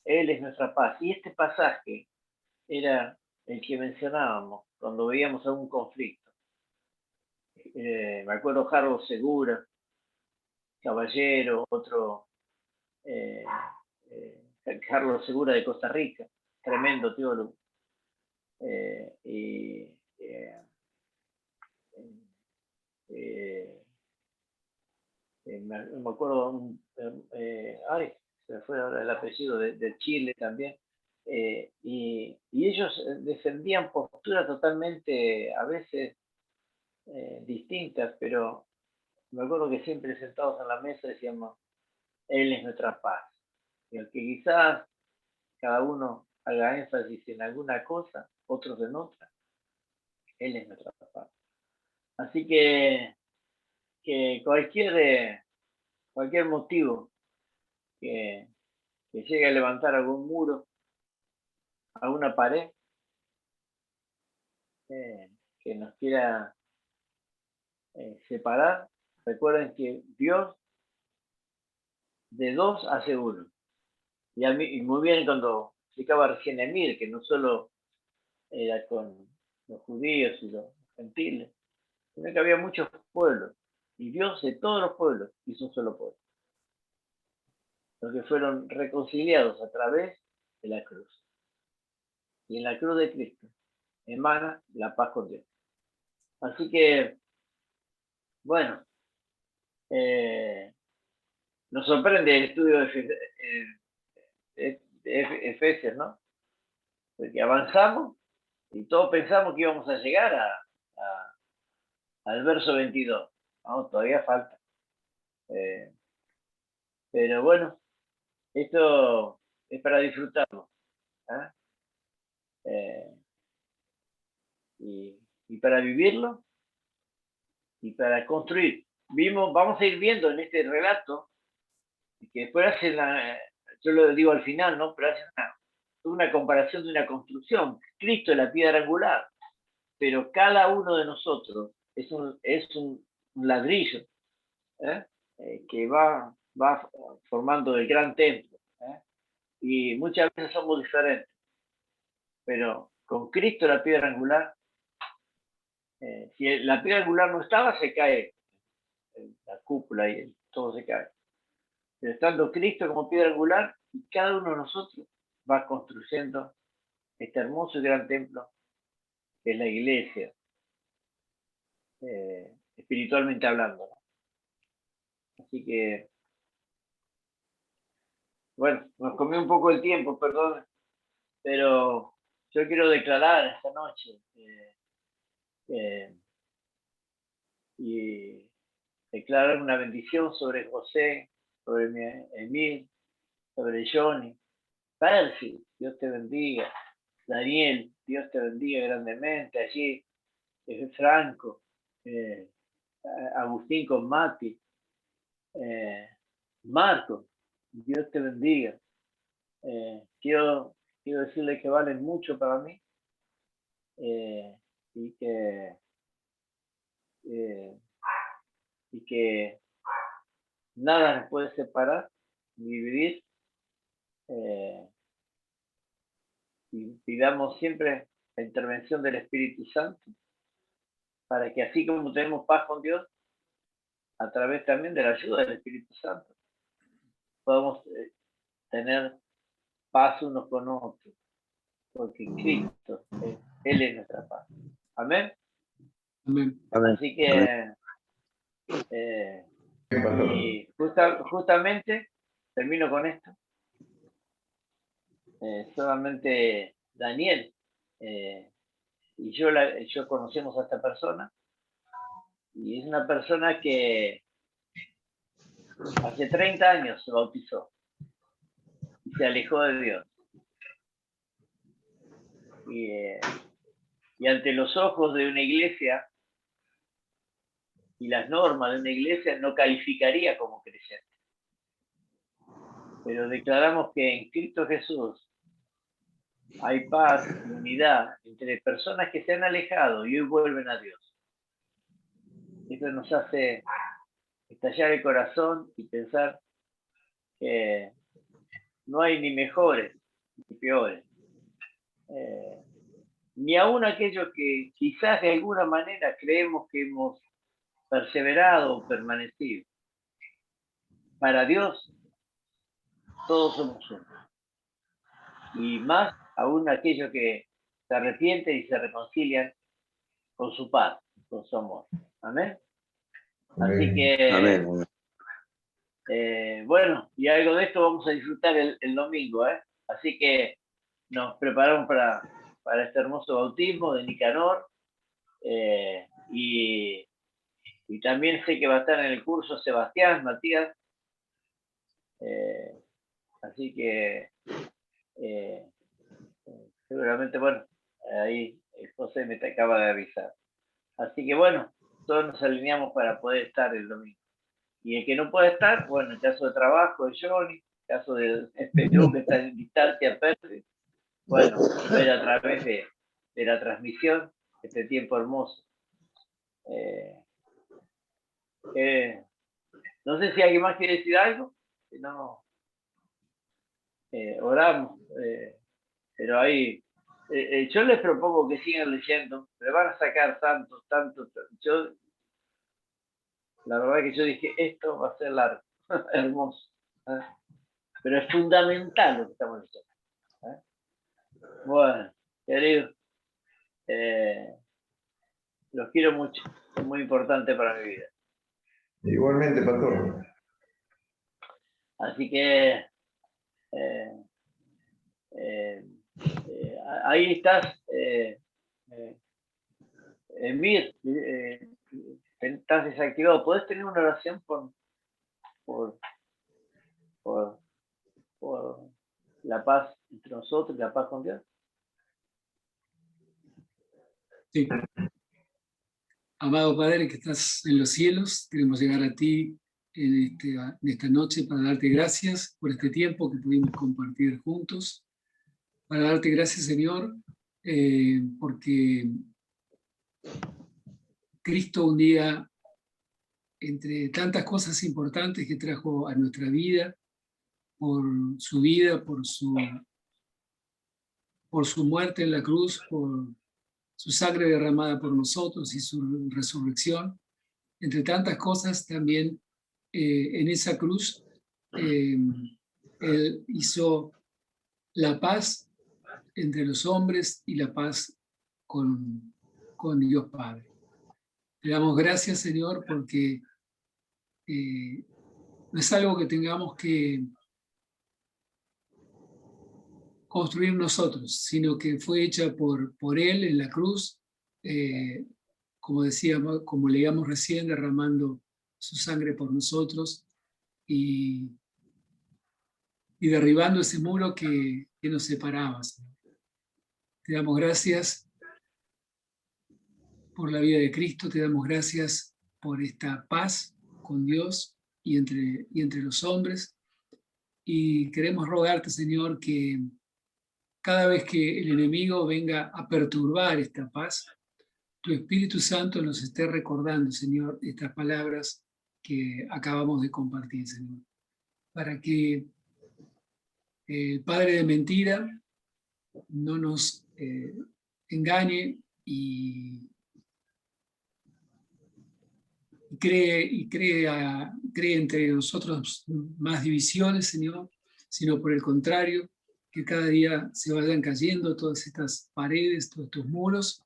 Él es nuestra paz. Y este pasaje era el que mencionábamos cuando veíamos algún conflicto. Me acuerdo Carlos Segura, caballero, otro Carlos Segura de Costa Rica, tremendo teólogo. Me acuerdo, se me fue ahora el apellido de Chile también, y ellos defendían posturas totalmente, a veces, distintas, pero me acuerdo que siempre sentados en la mesa decíamos, Él es nuestra paz. Y aunque quizás cada uno haga énfasis en alguna cosa, otros en otra, Él es nuestra paz. Así que cualquier motivo que llegue a levantar algún muro, alguna pared, que nos quiera separar, recuerden que Dios de dos hace uno. Y muy bien cuando explicaba recién Emir, que no solo era con los judíos y los gentiles, sino que había muchos pueblos, y Dios de todos los pueblos hizo un solo pueblo, los que fueron reconciliados a través de la cruz. Y en la cruz de Cristo emana la paz con Dios. Así que, bueno, nos sorprende el estudio de Efesios, ¿no? Porque avanzamos y todos pensamos que íbamos a llegar al verso 22. No, todavía falta. Pero bueno, esto es para disfrutarlo. Y para vivirlo y para construir. Vamos a ir viendo en este relato que después hacen yo lo digo al final, ¿no? Pero hacen una comparación de una construcción. Cristo es la piedra angular, pero cada uno de nosotros es un ladrillo que va formando el gran templo. Y muchas veces somos diferentes, pero con Cristo la piedra angular, si la piedra angular no estaba, se cae la cúpula y todo se cae. Pero estando Cristo como piedra angular, y cada uno de nosotros va construyendo este hermoso y gran templo que es la iglesia, espiritualmente hablando. Así que, bueno, nos comió un poco el tiempo, perdón, pero yo quiero declarar esta noche y declarar una bendición sobre José, sobre Emil, sobre Johnny, Percy, Dios te bendiga, Daniel, Dios te bendiga grandemente, allí Franco, Agustín con Mati, Marco, Dios te bendiga. Quiero decirle que valen mucho para mí y que nada nos puede separar ni dividir. Y pidamos siempre la intervención del Espíritu Santo para que así como tenemos paz con Dios, a través también de la ayuda del Espíritu Santo, podamos tener paz unos con otros, porque Cristo, Él es nuestra paz. Amén. Amén. Así que, y justamente, termino con esto, solamente Daniel y yo conocemos a esta persona, y es una persona que hace 30 años se bautizó y se alejó de Dios. Y ante los ojos de una iglesia y las normas de una iglesia no calificaría como creyente. Pero declaramos que en Cristo Jesús hay paz y unidad entre personas que se han alejado y hoy vuelven a Dios. Esto nos hace estallar el corazón y pensar que no hay ni mejores ni peores. Ni aún aquellos que quizás de alguna manera creemos que hemos perseverado o permanecido. Para Dios, todos somos uno. Y más aún aquellos que se arrepienten y se reconcilian con su paz, con su amor. Amén. Así que, Amén. bueno, y algo de esto vamos a disfrutar el domingo. Así que nos preparamos para este hermoso bautismo de Nicanor. Y también sé que va a estar en el curso Sebastián, Matías. Así que seguramente, bueno, ahí José me acaba de avisar. Así que bueno, todos nos alineamos para poder estar el domingo. Y el que no puede estar, bueno, en caso de trabajo de Johnny, en caso de Perú, que está en distancia, bueno, ver a través de la transmisión este tiempo hermoso. No sé si alguien más quiere decir algo, si no, oramos, pero ahí, yo les propongo que sigan leyendo, le van a sacar tanto, yo, la verdad que yo dije, esto va a ser largo, hermoso, pero es fundamental lo que estamos leyendo. Bueno, queridos, los quiero mucho, es muy importante para mi vida. Igualmente, pastor. Así que ahí estás, Emir, estás desactivado. ¿Podés tener una oración por la paz entre nosotros y la paz con Dios? Sí. Amado Padre que estás en los cielos, queremos llegar a ti en esta noche para darte gracias por este tiempo que pudimos compartir juntos, para darte gracias, Señor, porque Cristo un día, entre tantas cosas importantes que trajo a nuestra vida, por su vida, por su muerte en la cruz, por su sangre derramada por nosotros y su resurrección, entre tantas cosas también en esa cruz Él hizo la paz entre los hombres y la paz con Dios Padre. Le damos gracias, Señor, porque no es algo que tengamos que construir nosotros, sino que fue hecha por Él en la cruz, como decíamos, como leíamos recién, derramando su sangre por nosotros y derribando ese muro que nos separaba. Te damos gracias por la vida de Cristo, te damos gracias por esta paz con Dios y entre los hombres, y queremos rogarte, Señor, que cada vez que el enemigo venga a perturbar esta paz, tu Espíritu Santo nos esté recordando, Señor, estas palabras que acabamos de compartir, Señor, para que el padre de mentira no nos engañe y cree entre nosotros más divisiones, Señor, sino por el contrario, que cada día se vayan cayendo todas estas paredes, todos estos muros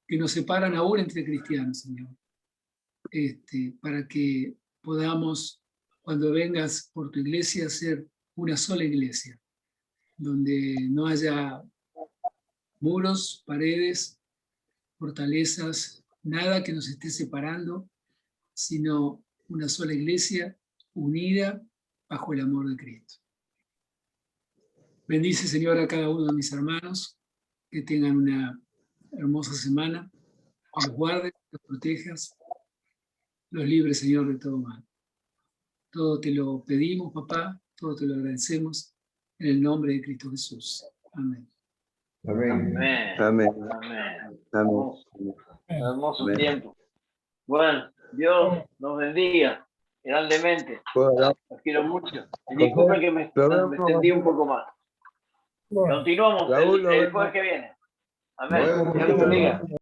que nos separan aún entre cristianos, Señor. Para que podamos, cuando vengas por tu iglesia, ser una sola iglesia, donde no haya muros, paredes, fortalezas, nada que nos esté separando, sino una sola iglesia unida bajo el amor de Cristo. Bendice, Señor, a cada uno de mis hermanos, que tengan una hermosa semana, que los guardes, los protejas, los libres, Señor, de todo mal. Todo te lo pedimos, papá, todo te lo agradecemos, en el nombre de Cristo Jesús. Amén. Amén. Amén. Amén. Amén. Hermoso Amén. tiempo. Bueno, Dios nos bendiga grandemente. Bueno, Los quiero mucho. Y disculpen que me extendí un poco más. Bueno. Continuamos Raúl, el jueves que viene. Amén. Bueno. Dios los bendiga.